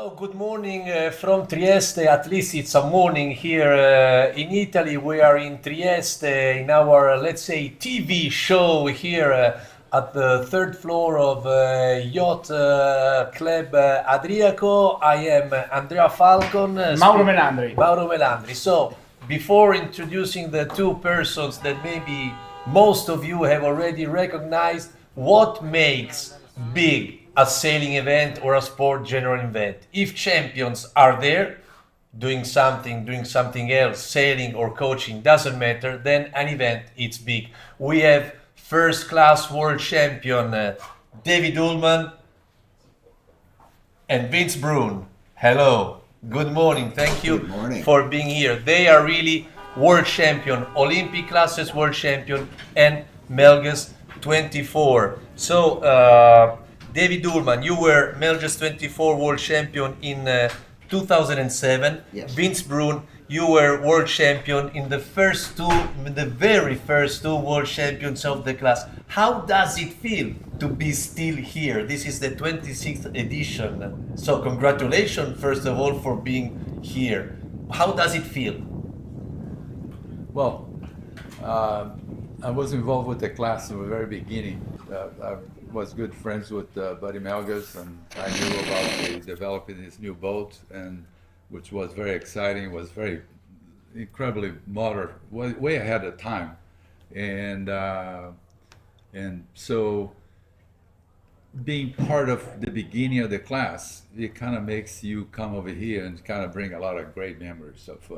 So good morning from Trieste. At least it's a morning here in Italy. We are in Trieste in our, let's say, TV show here at the third floor of Yacht Club Adriaco. I am Andrea Falcon. Mauro Melandri. Mauro Melandri. So before introducing the two persons that maybe most of you have already recognized, what makes big a sailing event or a sport general event? If champions are there doing something else, sailing or coaching, doesn't matter, then an event it's big. We have first class world champion David Ullman and Vince Brun. Hello, good morning, thank you for being here. They are really world champion, Olympic classes world champion, and Melges 24. So David Ullman, you were Melges 24 world champion in 2007. Yes. Vince Brun, you were world champion in the very first two world champions of the class. How does it feel to be still here? This is the 26th edition. So congratulations, first of all, for being here. How does it feel? Well, I was involved with the class from the very beginning. I was good friends with Buddy Melges, and I knew about developing this new boat, and which was very exciting. Was very incredibly modern, way ahead of time, and so being part of the beginning of the class, it kind of makes you come over here and kind of bring a lot of great memories of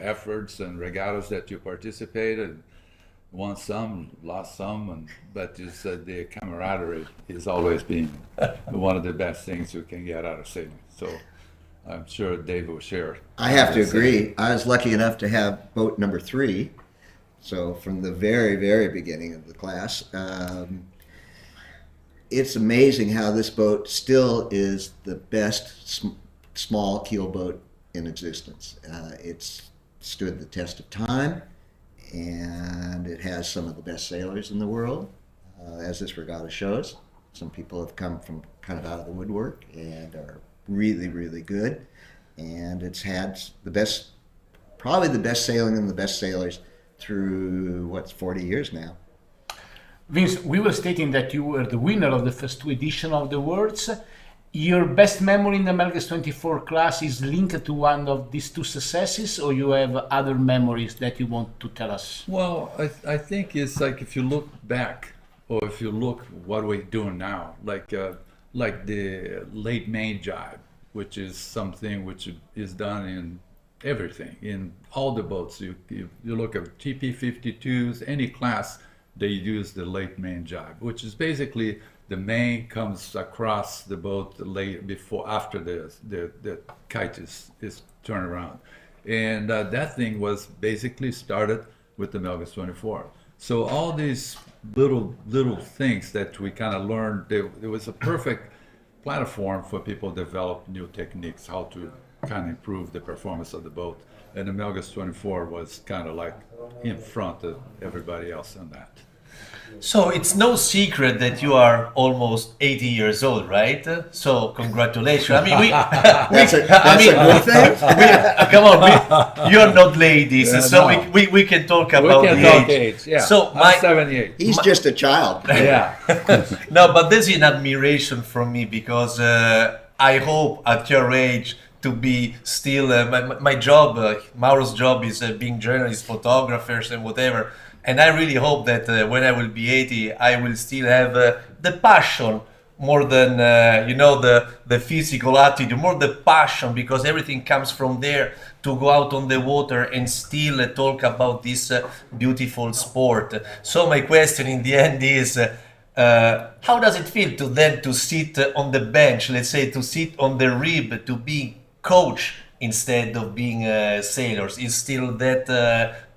efforts and regattas that you participated. Won some, lost some, but just the camaraderie has always been one of the best things you can get out of sailing. So I'm sure Dave will share. I have to agree. I was lucky enough to have boat number 3. So from the very, very beginning of the class, it's amazing how this boat still is the best small keel boat in existence. It's stood the test of time, and it has some of the best sailors in the world, as this regatta shows. Some people have come from kind of out of the woodwork and are really, really good. And it's had probably the best sailing and the best sailors through, 40 years now. Vince, we were stating that you were the winner of the first two editions of the Worlds. Your best memory in the Melges 24 class is linked to one of these two successes, or you have other memories that you want to tell us? Well, I think it's like if you look back, or if you look what we're doing now, like the late main jibe, which is something which is done in everything, in all the boats. You look at TP52s, any class, they use the late main jibe, which is basically the main comes across the boat after the kite is turned around. And that thing was basically started with the Melges 24. So all these little things that we kind of learned, it was a perfect platform for people to develop new techniques, how to kind of improve the performance of the boat. And the Melges 24 was kind of like in front of everybody else on that. So it's no secret that you are almost 80 years old, right? So congratulations. I mean, That's a good thing. come on, you're not ladies, so no. we can talk about We can the talk age. age, yeah. So I'm 78. He's just a child. Yeah. No, but there's an admiration from me because I hope at your age to be still my job, Mauro's job is being journalists, photographers, and whatever. And I really hope that when I will be 80, I will still have the passion more than the physical attitude, more the passion, because everything comes from there, to go out on the water and still talk about this beautiful sport. So my question in the end is, how does it feel to sit on the bench, let's say, to sit on the rib, to be coach instead of being sailors? Is still that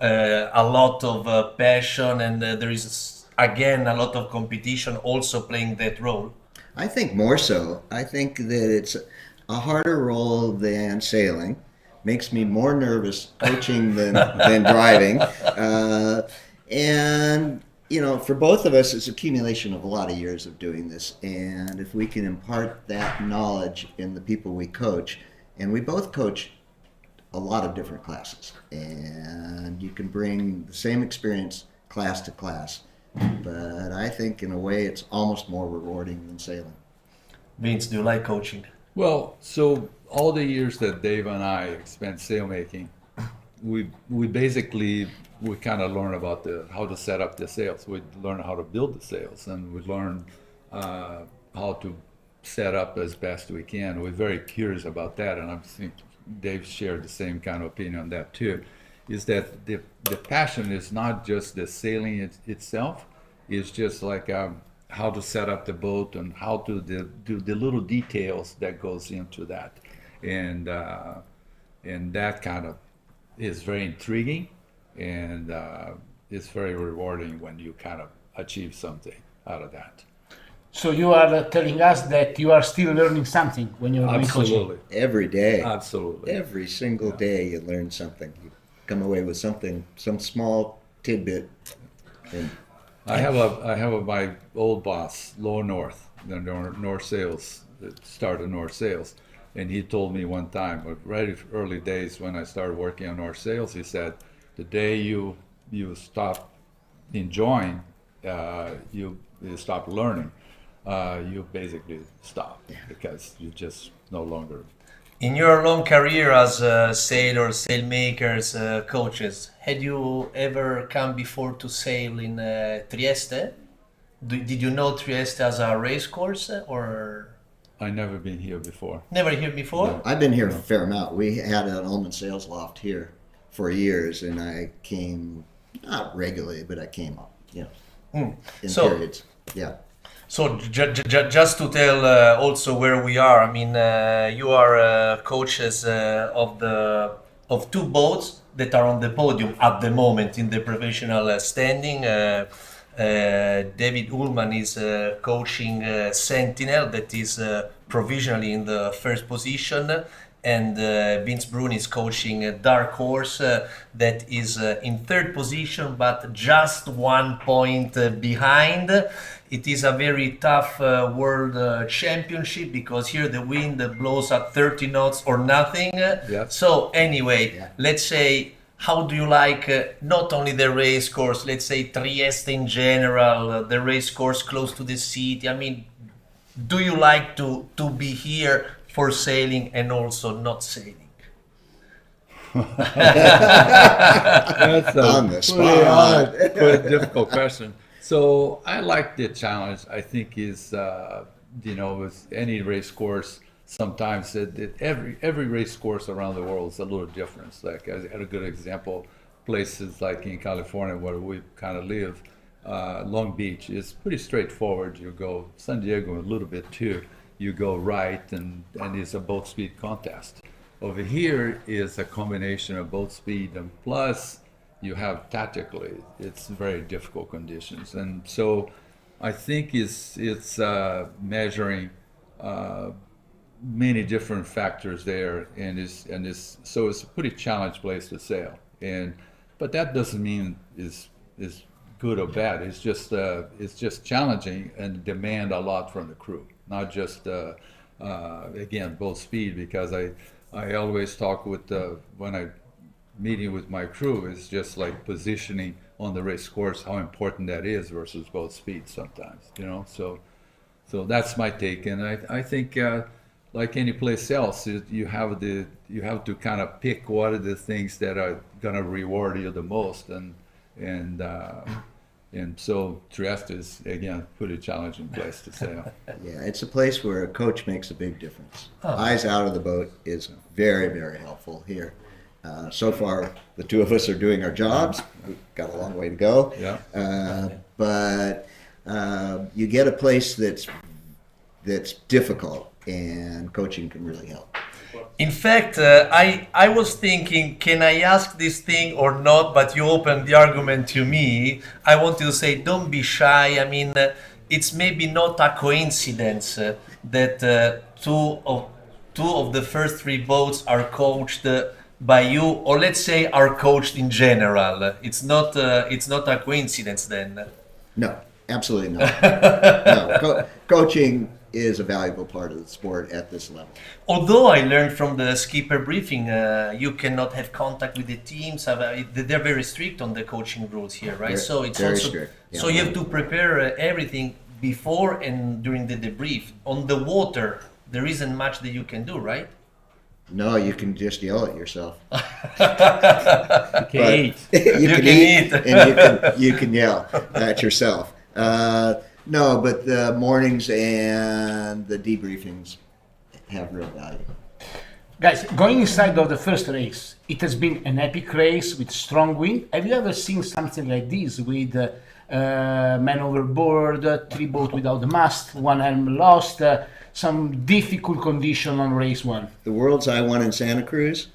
a lot of passion, and there is again a lot of competition also playing that role? I think more so. I think that it's a harder role than sailing. Makes me more nervous coaching than driving. And for both of us, it's accumulation of a lot of years of doing this. And if we can impart that knowledge in the people we coach, and we both coach a lot of different classes, and you can bring the same experience class to class. But I think in a way it's almost more rewarding than sailing. Vince, do you like coaching? Well, so all the years that Dave and I spent sailmaking, we basically we kind of learn about how to set up the sails. We learn how to build the sails, and we learn how to set up as best we can. We're very curious about that, and I think Dave shared the same kind of opinion on that too. Is that the passion is not just the sailing itself, it's just like how to set up the boat and how to do the little details that goes into that, and that kind of is very intriguing, and it's very rewarding when you kind of achieve something out of that. So you are telling us that you are still learning something when you're doing coaching. Absolutely, Every day. absolutely. Every single day you learn something. You come away with something, some small tidbit. And I have my old boss, Lower North, the North Sales, started North Sales, and he told me one time, right early days when I started working on North Sales, he said, the day you stop enjoying, you stop learning, you basically stop because you just no longer. In your long career as sailors, sailmakers, coaches, had you ever come before to sail in Trieste? Did you know Trieste as a race course or I never been here before. never here before? No. I've been here a fair amount. We had an Ullman sales loft here for years, and I came, not regularly, but I came up, in So- periods. Yeah. So just to tell also where we are, I mean, you are coaches of two boats that are on the podium at the moment in the professional standing. David Ullman is coaching Sentinel, that is provisionally in the first position, and Vince Bruni is coaching Dark Horse, that is in third position, but just 1 point behind. It is a very tough world championship because here the wind blows at 30 knots or nothing. Yeah. So anyway, let's say, how do you like not only the race course, let's say Trieste in general, the race course close to the city? I mean, do you like to be here for sailing and also not sailing? That's On the spot. quite a difficult question. So I like the challenge. I think is with any race course, sometimes every race course around the world is a little different. Like I had a good example, places like in California where we kind of live, Long Beach is pretty straightforward. You go San Diego a little bit too. You go right, and it's a boat speed contest. Over here is a combination of boat speed and plus you have tactically, it's very difficult conditions. And so I think it's measuring many different factors there, so it's a pretty challenged place to sail. But that doesn't mean is good or bad. It's just challenging and demand a lot from the crew, not just again boat speed, because I always talk with when I meeting with my crew is just like positioning on the race course, how important that is versus boat speed sometimes, so that's my take. And I think like any place else, you have to kind of pick what are the things that are going to reward you the most, and so Trieste is again pretty challenging place to sail. Yeah, it's a place where a coach makes a big difference. Eyes out of the boat is very, very helpful here. So far, the two of us are doing our jobs. We've got a long way to go. Yeah. But you get a place that's difficult, and coaching can really help. In fact, I was thinking, can I ask this thing or not? But you opened the argument to me. I wanted to say, don't be shy. I mean, it's maybe not a coincidence that two of the first three boats are coached by you, or let's say are coached in general. It's not a coincidence then. No, absolutely not. No, coaching is a valuable part of the sport at this level. Although I learned from the skipper briefing, you cannot have contact with the teams. They're very strict on the coaching rules here, right? So it's Very also strict, yeah. so you have to prepare everything before and during the debrief. On the water, there isn't much that you can do, right? No, you can just yell at yourself. Okay, eat. you You can can eat, eat. and you can yell at yourself. No, but the mornings and the debriefings have real value. Guys, going inside of the first race, it has been an epic race with strong wind. Have you ever seen something like this with man overboard, 3 boats without the mast, 1 helm lost, some difficult condition on race 1? The Worlds I won in Santa Cruz,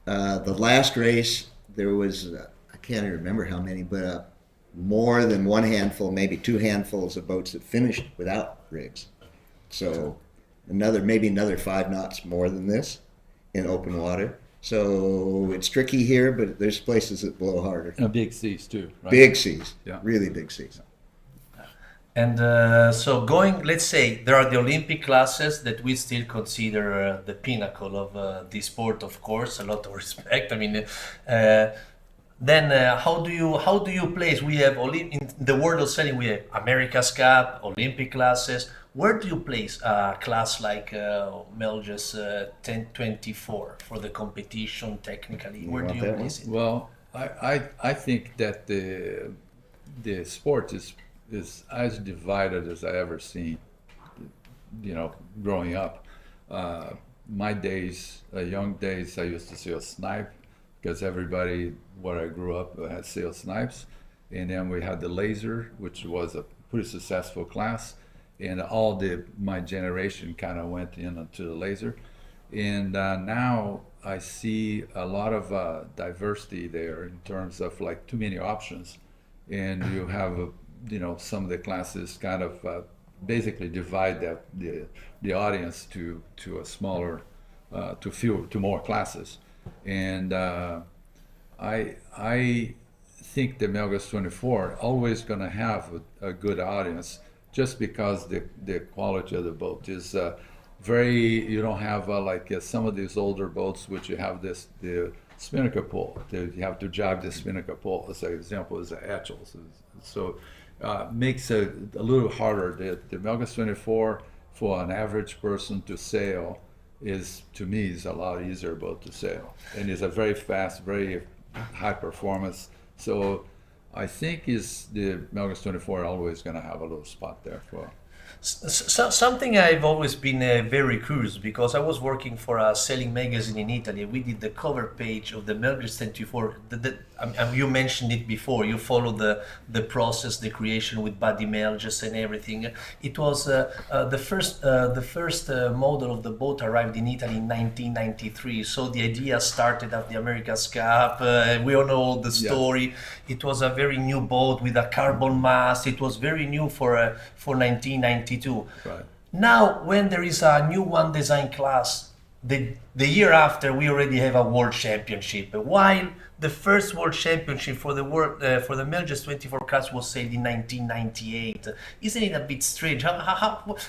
the last race, there was, I can't even remember how many, but more than 1 handful, maybe 2 handfuls of boats that finished without rigs. So maybe another 5 knots more than this in open water. So it's tricky here, but there's places that blow harder. And big seas too, right? Big seas, Yeah. really big seas. And so let's say there are the Olympic classes that we still consider the pinnacle of this sport, of course, a lot of respect. I mean, then how do you place? We have in the world of sailing, we have America's Cup, Olympic classes. Where do you place a class like Melges 1024 for the competition technically? Where do want you that place it? Well, I think that the sport is as divided as I ever seen. You know, growing up, my days, young days, I used to sail snipe because everybody where I grew up had sailed snipes, and then we had the laser, which was a pretty successful class, and my generation kind of went into the laser, and now I see a lot of diversity there in terms of like too many options, and you have some of the classes kind of basically divide the audience to a smaller to more classes, and I think the Melges 24 always going to have a good audience just because the quality of the boat is you don't have like some of these older boats which you have the spinnaker pole. You have to jibe the spinnaker pole. As an example is the Etchels. So makes it a little harder. The Melges 24 for an average person to sail to me is a lot easier boat to sail, and it's a very fast, very high performance. So I think the Melges 24 always going to have a little spot there for. Something I've always been very curious, because I was working for a sailing magazine in Italy. We did the cover page of the Melges 24. You mentioned it before. You followed the process, the creation with Buddy Melges and everything. It was the first model of the boat arrived in Italy in 1993. So the idea started at the America's Cup. We all know the story. Yeah. It was a very new boat with a carbon mast. It was very new for 1992. Right. Now, when there is a new one design class, the year after we already have a world championship. While the first world championship for the Melges 24 class was sailed in 1998. Isn't it a bit strange?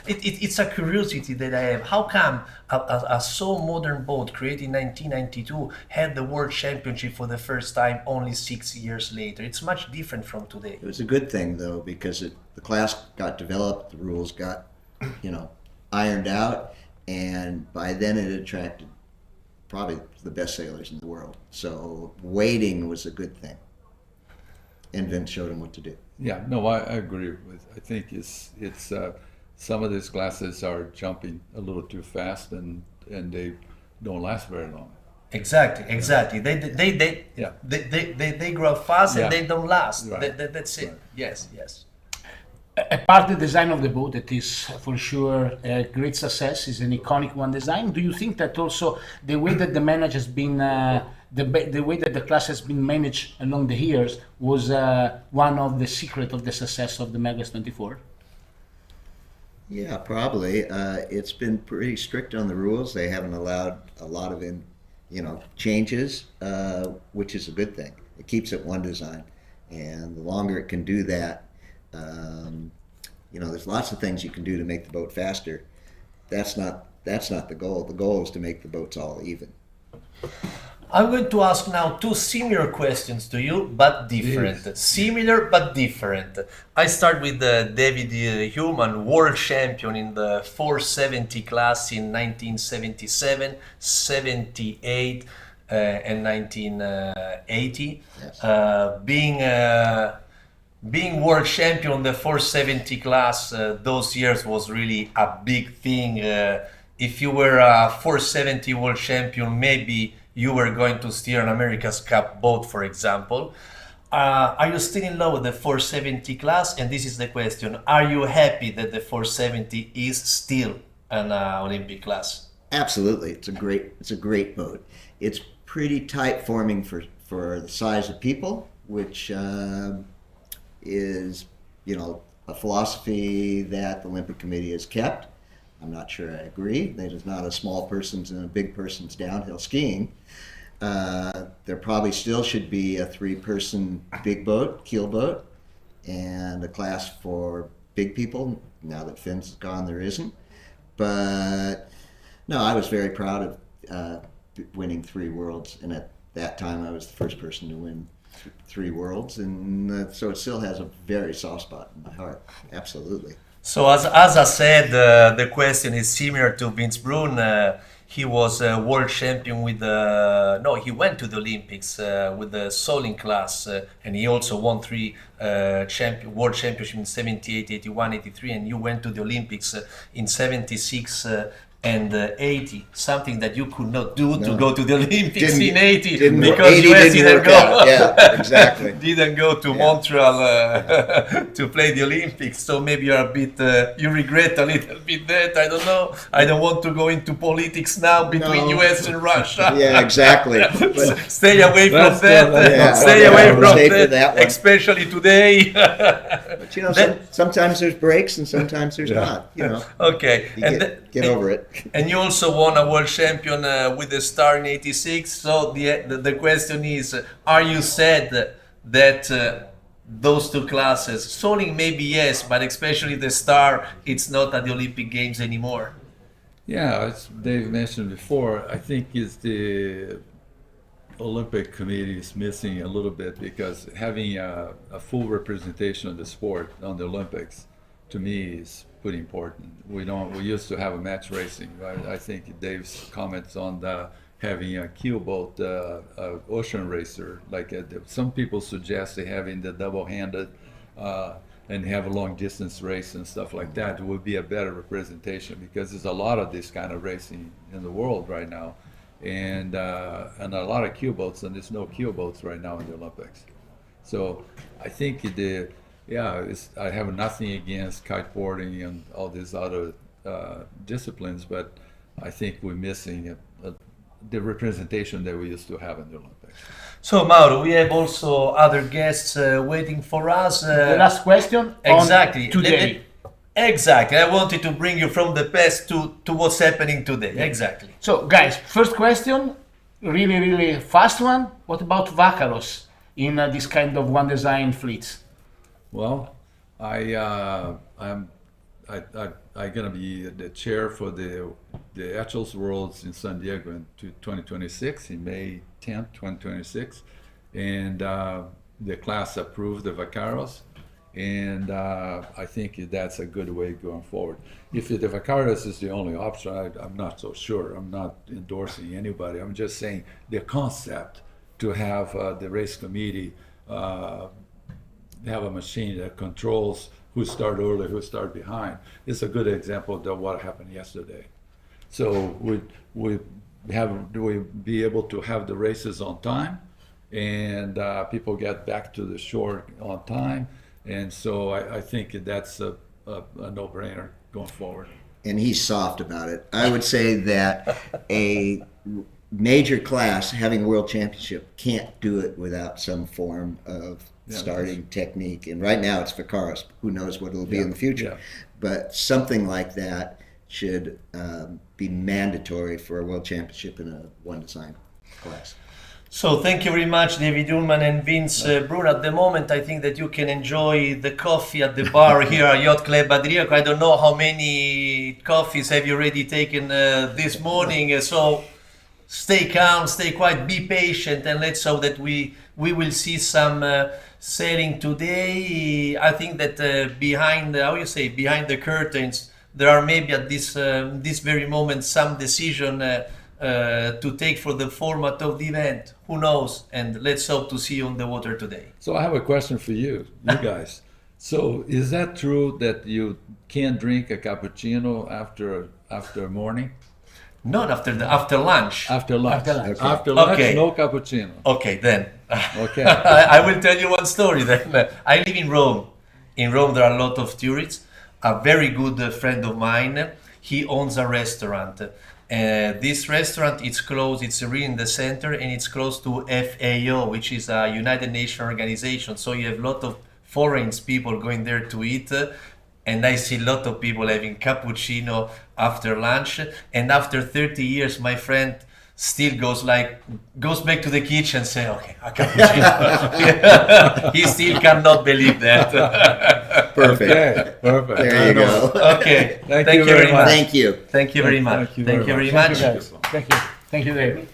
It's a curiosity that I have. How come a so modern boat created in 1992 had the world championship for the first time only 6 years later? It's much different from today. It was a good thing though, because the class got developed, the rules got, ironed out, and by then it attracted probably the best sailors in the world. So waiting was a good thing. And Vince showed him what to do. Yeah, no, I agree with. I think it's some of these classes are jumping a little too fast, and they don't last very long. Exactly. They grow fast and they don't last. Right. That's it. Right. Yes. Apart the design of the boat, that is for sure a great success, is an iconic one design. Do you think that also the way that the manage has been, the way that the class has been managed along the years was one of the secret of the success of the Melges 24? Yeah, probably. It's been pretty strict on the rules. They haven't allowed a lot of changes, which is a good thing. It keeps it one design, and the longer it can do that, There's lots of things you can do to make the boat faster. That's not the goal. The goal is to make the boats all even. I'm going to ask now two similar questions to you, but different. Yes. Similar, but different. I start with David Human, world champion in the 470 class in 1977, 78, and 1980. Yes. Being world champion in the 470 class those years was really a big thing. If you were a 470 world champion, maybe you were going to steer an America's Cup boat, for example. Are you still in love with the 470 class? And this is the question: are you happy that the 470 is still an Olympic class? Absolutely, it's a great boat. It's pretty tight forming for the size of people, which is a philosophy that the Olympic Committee has kept. I'm not sure I agree. There's not a small person's and a big person's downhill skiing. There probably still should be a 3-person big boat, keel boat, and a class for big people. Now that Finn's gone, there isn't. But no, I was very proud of winning 3 worlds, and at that time I was the first person to win 3 worlds, and so it still has a very soft spot in my heart. Absolutely. So as I said, the question is similar to Vince Brun. He was a world champion with he went to the Olympics with the sailing class, and he also won 3 world championships in 78, 81, 83, and you went to the Olympics in 76 and 80, something that you could not do to go to the Olympics in 80 because 80 US didn't didn't work go. out. Yeah, exactly. Didn't go to Montreal to play the Olympics, so maybe you're a bit you regret a little bit that. I don't know. I don't want to go into politics now between No. US and Russia. Yeah, exactly. But Stay away from That's that. the- yeah, Stay yeah, away we'll from stay for that, that one. especially today. sometimes there's breaks and sometimes there's Yeah. not. Okay, You and get over it. And you also won a world champion with the Star in '86. So the question is, are you sad that those 2 classes, sailing maybe yes, but especially the Star, it's not at the Olympic Games anymore? Yeah, as Dave mentioned before, I think is the Olympic Committee is missing a little bit, because having a full representation of the sport on the Olympics, to me, is pretty important. We used to have a match racing, right? I think Dave's comments on having a keel boat, ocean racer, like some people suggest having the double-handed and have a long distance race and stuff like that would be a better representation, because there's a lot of this kind of racing in the world right now, and a lot of keel boats, and there's no keel boats right now in the Olympics. So I think I have nothing against kiteboarding and all these other disciplines, but I think we're missing the representation that we used to have in the Olympics. So Mauro, we have also other guests waiting for us. The last question. Exactly. On today. Exactly. I wanted to bring you from the past to what's happening today. Exactly. So, guys, first question, really, really fast one. What about Vacaros in this kind of one design fleets? Well, I'm gonna be the chair for the Etchells Worlds in San Diego in 2026, in May 10th, 2026, and the class approved the Vacaros, and I think that's a good way going forward. If the Vacaros is the only option, I'm not so sure. I'm not endorsing anybody. I'm just saying the concept to have the race committee have a machine that controls who start early, who start behind. It's a good example of what happened yesterday. So we be able to have the races on time, and people get back to the shore on time, and so I think that's a no-brainer going forward. And he's soft about it. I would say that a major class having a world championship can't do it without some form of starting technique. And right now it's Vacaros. Who knows what it'll be in the future? Yeah. But something like that should be mandatory for a world championship in a one design class. So thank you very much, David Ullman and Vince Bruno. At the moment, I think that you can enjoy the coffee at the bar here at Yacht Club Adriaco. I don't know how many coffees have you already taken this morning. So stay calm, stay quiet, be patient, and let's hope that we will see some sailing today. I think that behind behind the curtains, there are maybe at this very moment some decision to take for the format of the event. Who knows? And let's hope to see you on the water today. So I have a question for you guys. So is that true that you can't drink a cappuccino after morning? Not after lunch. After lunch. After lunch. After lunch, Okay. no cappuccino. Okay, then. Okay. I will tell you one story then. I live in Rome. In Rome, there are a lot of tourists. A very good friend of mine, he owns a restaurant. This restaurant, it's close, it's really in the center, and it's close to FAO, which is a United Nations organization. So you have a lot of foreign people going there to eat. And I see a lot of people having cappuccino after lunch. And after 30 years, my friend still goes back to the kitchen and say, okay, a cappuccino. He still cannot believe that. Perfect. Okay, perfect. There you go. Okay. Thank you very much. Thank you. Thank you very much. Thank you Thank you very very much. much. Guys, thank you. Thank you, David.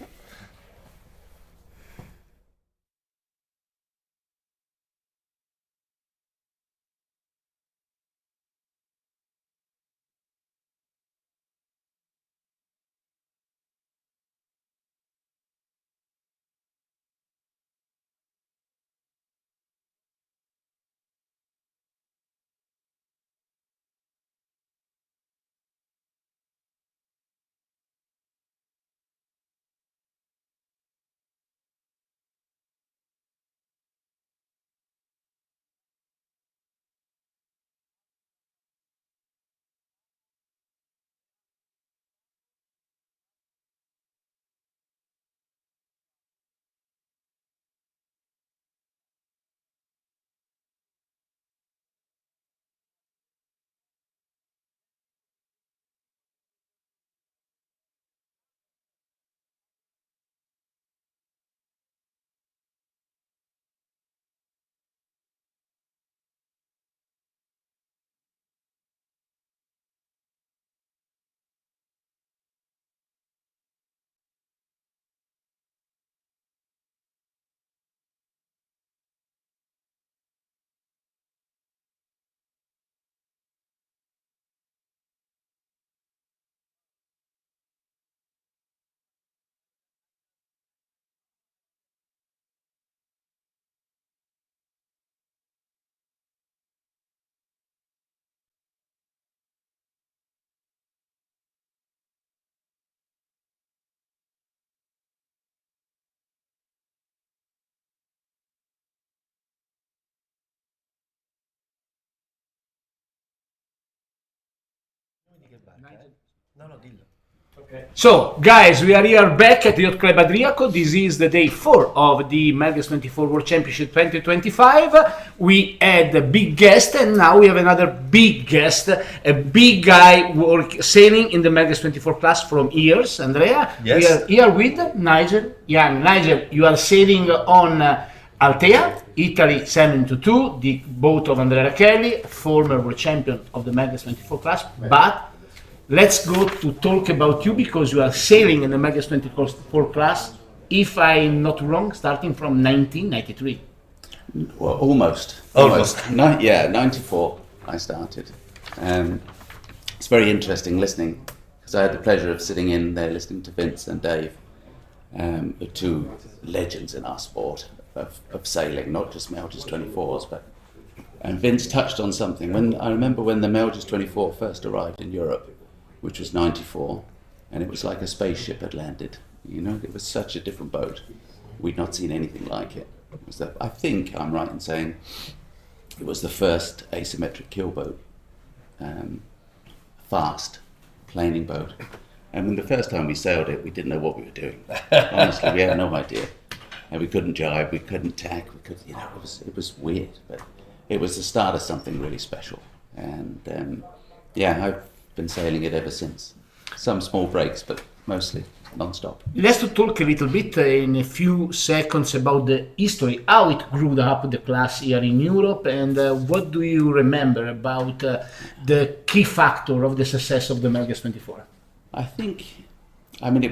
No, no, dillo. So, guys, we are here back at the Yacht Club Adriaco. This is the day 4 of the Melges 24 World Championship 2025. We had a big guest, and now we have another big guest, a big guy sailing in the Melges 24 class from years. Andrea, Yes. we are here with Nigel. Yeah, Nigel, you are sailing on Altea, Italy 722, the boat of Andrea Racchelli, former world champion of the Melges 24 class, but let's go to talk about you because you are sailing in the Melges 24 class, if I'm not wrong, starting from 1993. Well, almost. Yeah, 94 I started. It's very interesting listening because I had the pleasure of sitting in there listening to Vince and Dave, two legends in our sport of sailing, not just Melges 24s, but. And Vince touched on something. I remember when the Melges 24 first arrived in Europe, which was 94, and it was like a spaceship had landed. You know, it was such a different boat. We'd not seen anything like it. I think I'm right in saying it was the first asymmetric keelboat, fast planing boat. And when the first time we sailed it, we didn't know what we were doing. Honestly, we had no idea. And we couldn't jibe, we couldn't tack, it was weird, but it was the start of something really special. And I've been sailing it ever since. Some small breaks, but mostly non-stop. Let's talk a little bit in a few seconds about the history, how it grew up the class here in Europe, and what do you remember about the key factor of the success of the Melges 24? I mean,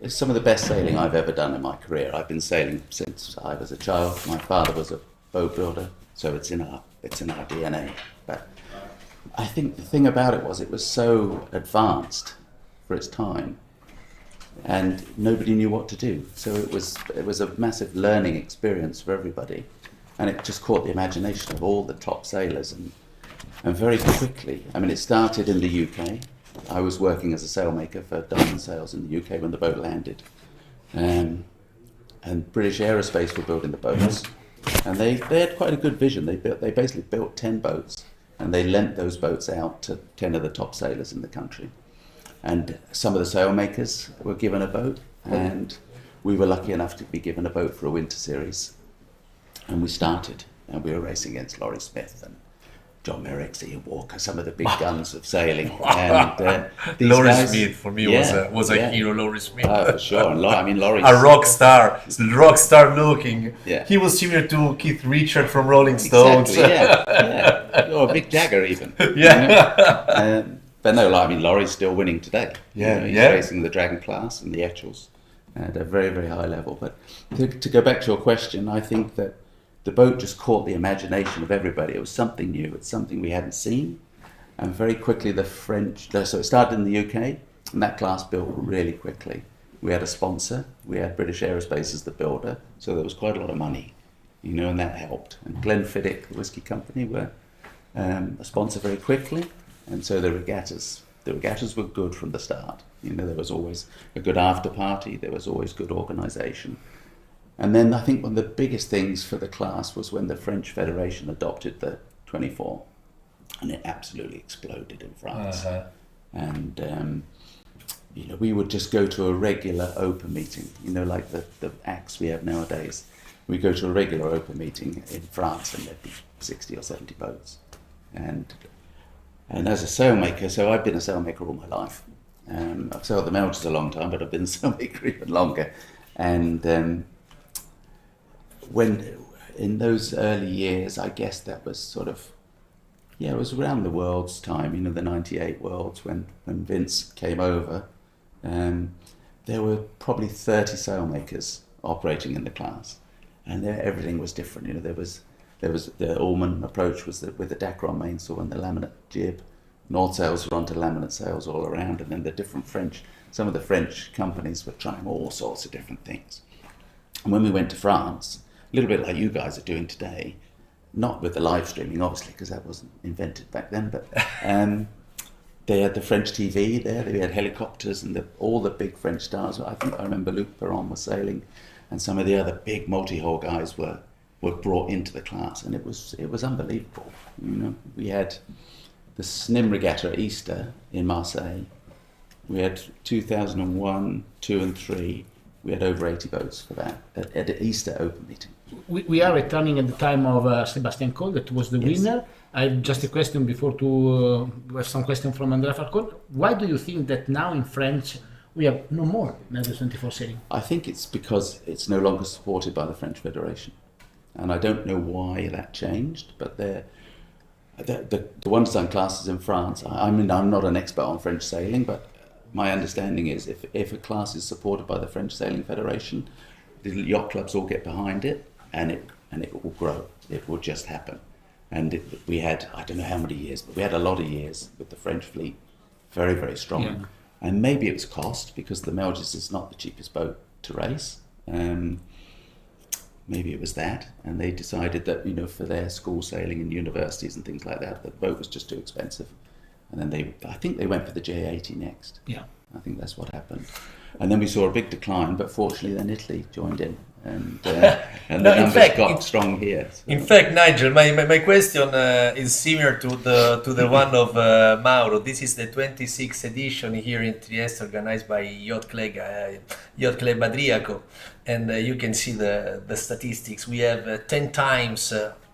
it's some of the best sailing I've ever done in my career. I've been sailing since I was a child. My father was a boat builder, so it's in our DNA. But I think the thing about it was so advanced for its time, and nobody knew what to do. So it was a massive learning experience for everybody, and it just caught the imagination of all the top sailors, and very quickly. I mean, it started in the UK. I was working as a sailmaker for Diamond Sails in the UK when the boat landed, and British Aerospace were building the boats, and they had quite a good vision. They basically built 10 boats, and they lent those boats out to 10 of the top sailors in the country. And some of the sailmakers were given a boat, and we were lucky enough to be given a boat for a winter series. And we started, and we were racing against Laurie Smith and John Merrick, Ian Walker, some of the big guns of sailing. And Laurie Smith for me was a hero. Laurie Smith, for sure. And Laurie, a rock star looking. Yeah. He was similar to Keith Richards from Rolling Stones. Exactly, or Mick Jagger even. Yeah. But no, Laurie's still winning today. Yeah, He's racing the Dragon class and the Etchells at a very, very high level. But to go back to your question, I think that the boat just caught the imagination of everybody. It was something new. It's something we hadn't seen. And very quickly so it started in the UK, and that class built really quickly. We had a sponsor. We had British Aerospace as the builder, so there was quite a lot of money, and that helped. And Glenfiddich, the whiskey company, were a sponsor very quickly. And so the regattas were good from the start. There was always a good after party. There was always good organisation. And then I think one of the biggest things for the class was when the French Federation adopted the 24, and it absolutely exploded in France. And we would just go to a regular open meeting, like the acts we have nowadays. We go to a regular open meeting in France, and there'd be 60 or 70 boats. And as a sailmaker, so I've been a sailmaker all my life. I've sailed the Melges a long time, but I've been a sailmaker even longer. And when in those early years, I guess that was sort of, it was around the World's time, the 98 Worlds, when Vince came over. There were probably 30 sailmakers operating in the class, and everything was different. There was the Allman approach was with the Dacron mainsail and the laminate jib. North sails were onto laminate sails all around, and then some of the French companies were trying all sorts of different things. And when we went to France, a little bit like you guys are doing today, not with the live streaming, obviously, because that wasn't invented back then, but they had the French TV there, they had helicopters, and all the big French stars. I remember Luc Perron was sailing, and some of the other big multi-hull guys were brought into the class, and it was unbelievable. We had the Snim Regatta at Easter in Marseille. We had 2001, 2 and 3. We had over 80 boats for that at the Easter Open meeting. We are returning at the time of Sebastian Coe, that was the winner. I have just a question before to have some question from Andrea Falcon. Why do you think that now in French we have no more Melges 24 sailing? I think it's because it's no longer supported by the French Federation. And I don't know why that changed, but the one design classes in France, I'm not an expert on French sailing, but my understanding is if a class is supported by the French Sailing Federation, the yacht clubs all get behind it, and it will grow. It will just happen. And we had, I don't know how many years, but we had a lot of years with the French fleet, very, very strong. Yeah. And maybe it was cost, because the Melges is not the cheapest boat to race. Maybe it was that, and they decided that for their school sailing and universities and things like that, the boat was just too expensive, and then I think they went for the J80 next. Yeah, I think that's what happened, and then we saw a big decline. But fortunately, then Italy joined in, and the numbers got strong here. So. In fact, Nigel, my question is similar to the one of Mauro. This is the 26th edition here in Trieste, organized by Yacht Club Adriaco, and you can see the statistics. We have 10 times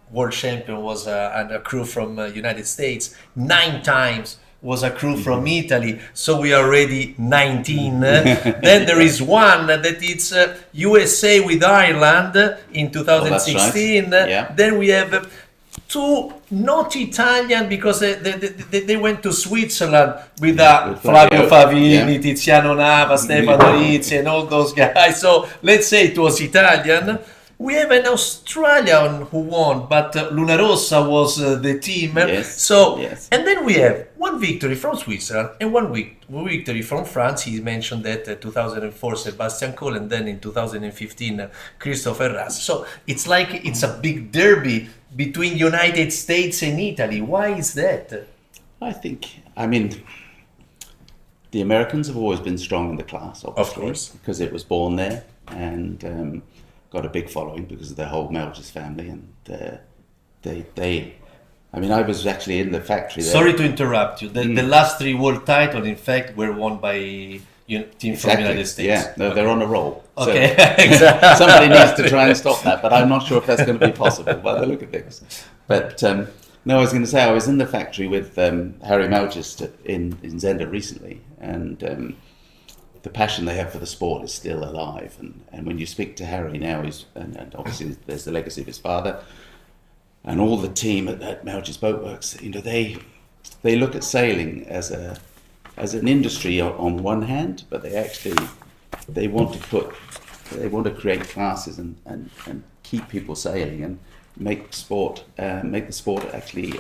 world champion was a crew from United States, 9 times was a crew from Italy, so we are already 19. Then there is one that it's USA with Ireland in 2016. Yeah. Then we have two not Italian because they went to Switzerland with with Flavio Flavio, Favini, yeah. Tiziano Nava, Stefano Rizzi, and all those guys. So let's say it was Italian. We have an Australian who won, but Luna Rossa was the team. Yes, So, yes. and then we have one victory from Switzerland and one victory from France. He mentioned that 2004 Sebastian Coe, and then in 2015 Christopher Russ. So it's like it's a big derby between United States and Italy. Why is that? I mean, the Americans have always been strong in the class, obviously, course. because it was born there and got a big following because of the whole Melges family, and I mean, I was actually in the factory there. Sorry to interrupt you. The last 3 world titles, in fact, were won by team from United States. Yeah, no, they're on a roll. So Okay, exactly. somebody needs to try and stop that, but I'm not sure if that's going to be possible by the look of things. But no, I was going to say I was in the factory with Harry Melges in Zenda recently, and the passion they have for the sport is still alive. And when you speak to Harry now, and obviously there's the legacy of his father, and all the team at Melges Boatworks, you know, they look at sailing as an industry on one hand, but they want to create classes and keep people sailing and make the sport actually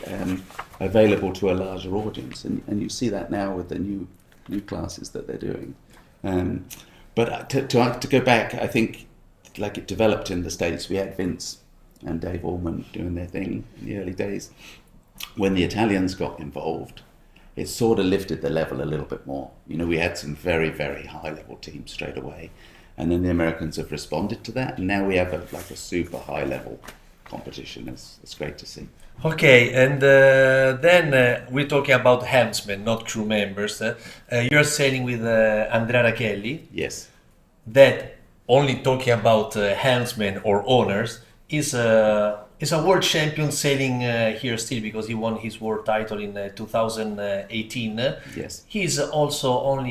available to a larger audience. And you see that now with the new classes that they're doing. But to go back, I think like it developed in the States. We had Vince and Dave Allman doing their thing in the early days. When the Italians got involved, it sort of lifted the level a little bit more. You know, we had some very, very high level teams straight away, and then the Americans have responded to that, and now we have a super high level competition. It's great to see. Okay, and then we're talking about helmsmen, not crew members. You're sailing with Andrea Rachelli. Yes. That only talking about helmsmen or owners is a world champion sailing here still because he won his world title in 2018. Yes. He's also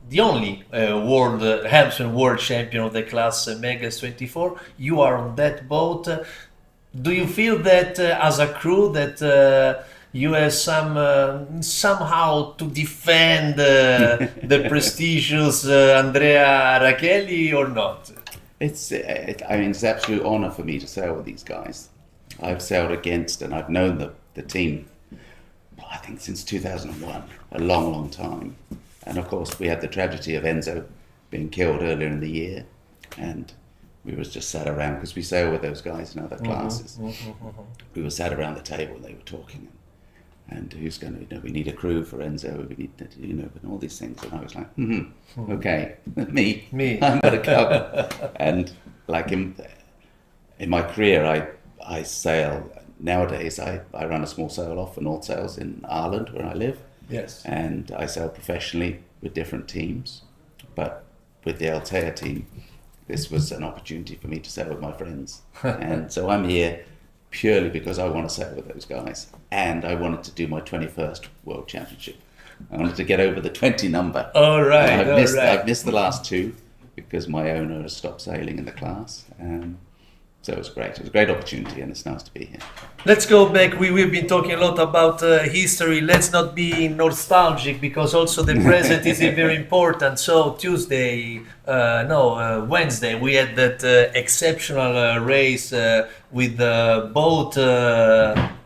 the only world helmsman world champion of the class Melges 24. You are on that boat. Do you feel that as a crew that you have somehow to defend the prestigious Andrea Rachelli or not? It's an absolute honour for me to sail with these guys. I've sailed against and I've known the team, I think since 2001, a long, long time. And of course we had the tragedy of Enzo being killed earlier in the year, and we was just sat around, because we sail with those guys in other classes. We were sat around the table and they were talking, and who's going to, you know, we need a crew for Enzo, we need to, you know, and all these things. And I was like, okay, me, I'm going to go. And like in my career, I sail, nowadays I run a small sail off for North Sails in Ireland where I live. Yes. And I sail professionally with different teams, but with the Altea team, this was an opportunity for me to sail with my friends. And so I'm here purely because I want to sail with those guys. And I wanted to do my 21st World Championship. I wanted to get over the 20 number. All right, I've missed the last 2 because my owner has stopped sailing in the class. So it was great. It was a great opportunity, and it's nice to be here. Let's go back. We've been talking a lot about history. Let's not be nostalgic, because also the present is very important. So Wednesday, we had that exceptional race with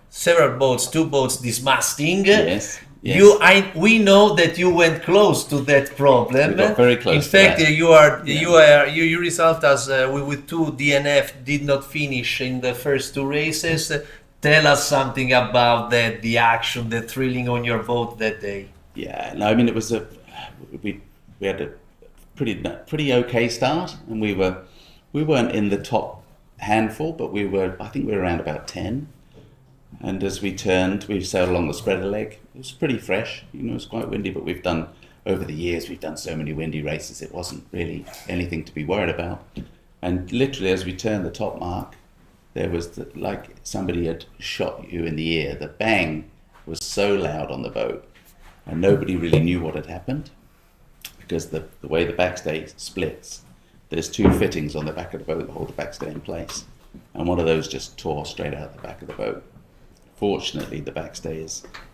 several boats, 2 boats dismasting. Yes. Yes. We know that you went close to that problem. We got very close. In fact, your result as with 2 DNF did not finish in the first 2 races. Tell us something about that, the action, the thrilling on your boat that day. Yeah, no, I mean it was we had a pretty okay start, and we weren't in the top handful, but I think we were around about 10. And as we turned, we sailed along the spreader leg. It was pretty fresh, you know, it was quite windy, but over the years, we've done so many windy races, it wasn't really anything to be worried about. And literally, as we turned the top mark, there was like somebody had shot you in the ear. The bang was so loud on the boat. and nobody really knew what had happened because the way the backstay splits, there's two fittings on the back of the boat that hold the backstay in place, and one of those just tore straight out the back of the boat. Fortunately, the backstay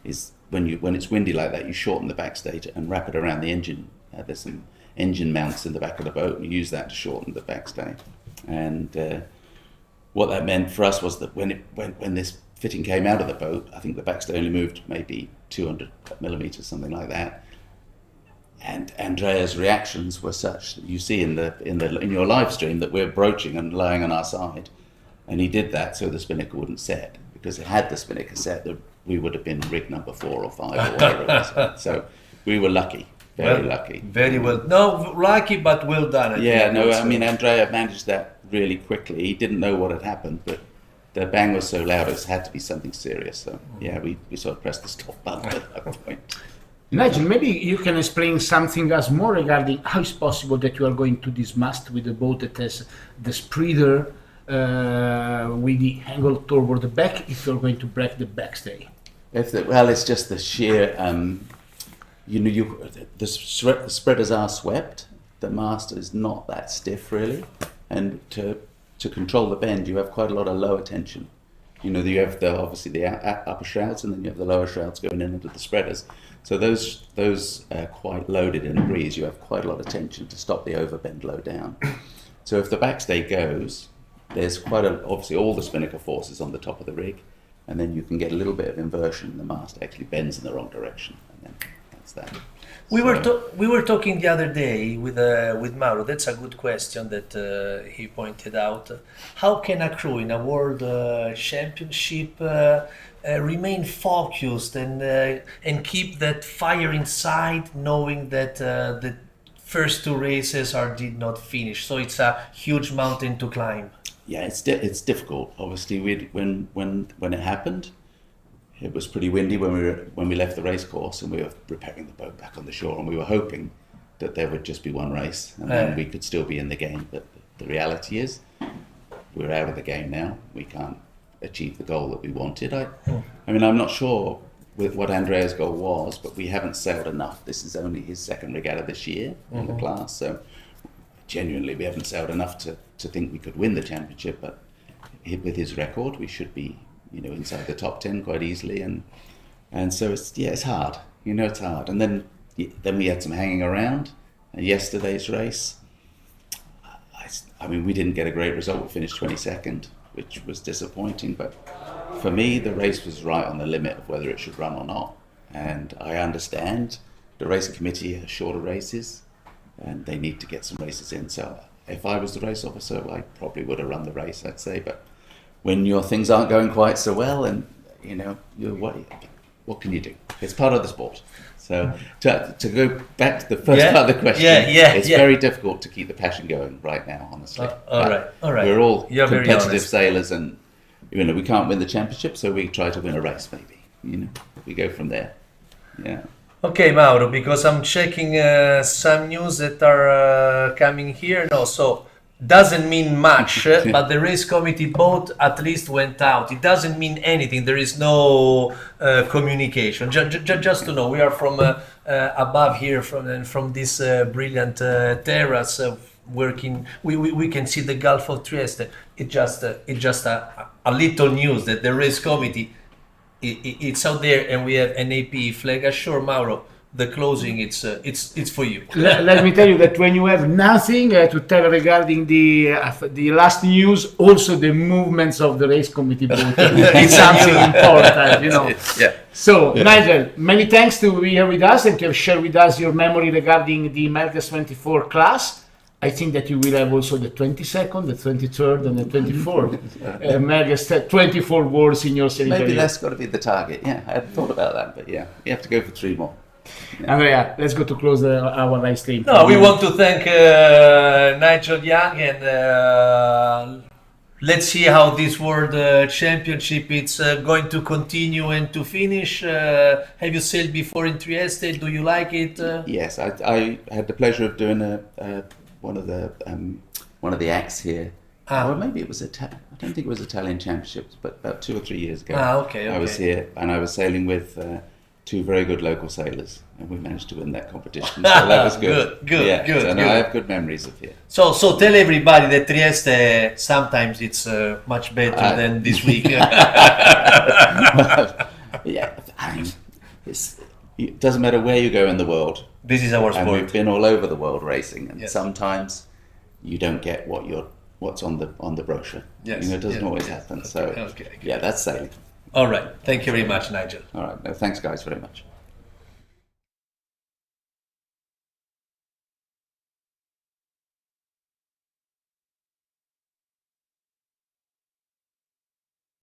is when it's windy like that, you shorten the backstay and wrap it around the engine. There's some engine mounts in the back of the boat, and you use that to shorten the backstay. And what that meant for us was that when this fitting came out of the boat, I think the backstay only moved maybe 200 millimeters, something like that. And Andrea's reactions were such that you see in your live stream that we're broaching and lying on our side, and he did that so the spinnaker wouldn't set, because had the spinnaker set, we would have been rig number 4 or 5 or whatever it was. So we were lucky, very lucky. Very well. No, lucky, but well done. I mean, Andrea managed that really quickly. He didn't know what had happened, but the bang was so loud, it had to be something serious. So yeah, we sort of pressed the stop button at that point. Nigel, maybe you can explain something else more regarding how it's possible that you are going to dismast with a boat that has the spreader with the angle toward the back if you're going to break the backstay. It's just the sheer, the spreaders are swept. The mast is not that stiff really, and to control the bend, you have quite a lot of lower tension. You have obviously the upper shrouds, and then you have the lower shrouds going in into the spreaders. So those are quite loaded in a breeze. You have quite a lot of tension to stop the overbend low down. So if the backstay goes, there's obviously all the spinnaker force is on the top of the rig, and then you can get a little bit of inversion. The mast actually bends in the wrong direction, and then that's that. We were talking the other day with Mauro. That's a good question that he pointed out. How can a crew in a world championship remain focused and keep that fire inside, knowing that the first 2 races did not finish? So it's a huge mountain to climb. Yeah, it's difficult. Obviously, when it happened, it was pretty windy when we left the race course, and we were repairing the boat back on the shore, and we were hoping that there would just be one race and then we could still be in the game. But the reality is, we're out of the game now. We can't achieve the goal that we wanted. I mean, I'm not sure with what Andrea's goal was, but we haven't sailed enough. This is only his second regatta this year in the class, so genuinely we haven't sailed enough to think we could win the championship. But with his record, we should be inside the top 10 quite easily, and so it's hard. It's hard. And then we had some hanging around. And yesterday's race, I mean, we didn't get a great result. We finished 22nd, which was disappointing. But for me, the race was right on the limit of whether it should run or not. And I understand the racing committee has shorter races, and they need to get some races in. So if I was the race officer, I probably would have run the race, I'd say. But when your things aren't going quite so well, and what can you do? It's part of the sport. So to go back to the first part of the question, it's very difficult to keep the passion going right now, honestly. All right. We're all competitive sailors, and we can't win the championship, so we try to win a race, maybe. We go from there. Yeah. Okay, Mauro, because I'm checking some news that are coming here. No, so doesn't mean much, but the race committee boat at least went out. It doesn't mean anything. There is no communication. Just to know, we are from above here, from this brilliant terrace working. We can see the Gulf of Trieste. It's just a little news that the race committee it's out there, and we have an AP flag ashore. Mauro, the closing, it's for you. Let me tell you that when you have nothing to tell regarding the last news, also the movements of the race committee boat it's something important, Yeah. So Nigel, many thanks to be here with us and to have shared with us your memory regarding the Melges 24 class. I think that you will have also the 22nd, the 23rd, and the 24th. Melges 24 words in your sailing Maybe career. that's got to be the target. Yeah, I hadn't thought about that, but yeah, we have to go for 3 more. Yeah. Andrea, let's go to close our live stream. No, we want to thank Nigel Young, and let's see how this World Championship is going to continue and to finish. Have you sailed before in Trieste? Do you like it? Yes, I had the pleasure of doing one of the acts here. Or maybe it was I don't think it was Italian Championships, but about 2 or 3 years ago. Okay. I was here, and I was sailing with two very good local sailors, and we managed to win that competition. So that was good. Good, good. So no, I have good memories of here. So tell everybody that Trieste sometimes it's much better than this week. Yeah, I mean, it doesn't matter where you go in the world. This is our And sport. we've been all over the world racing, and Yes. sometimes you don't get what's on the brochure. Yes, You know, it doesn't yeah, always yeah. happen. Okay, So okay. yeah, that's sailing. All right. Thank you very much, Nigel. All right, no, thanks guys very much.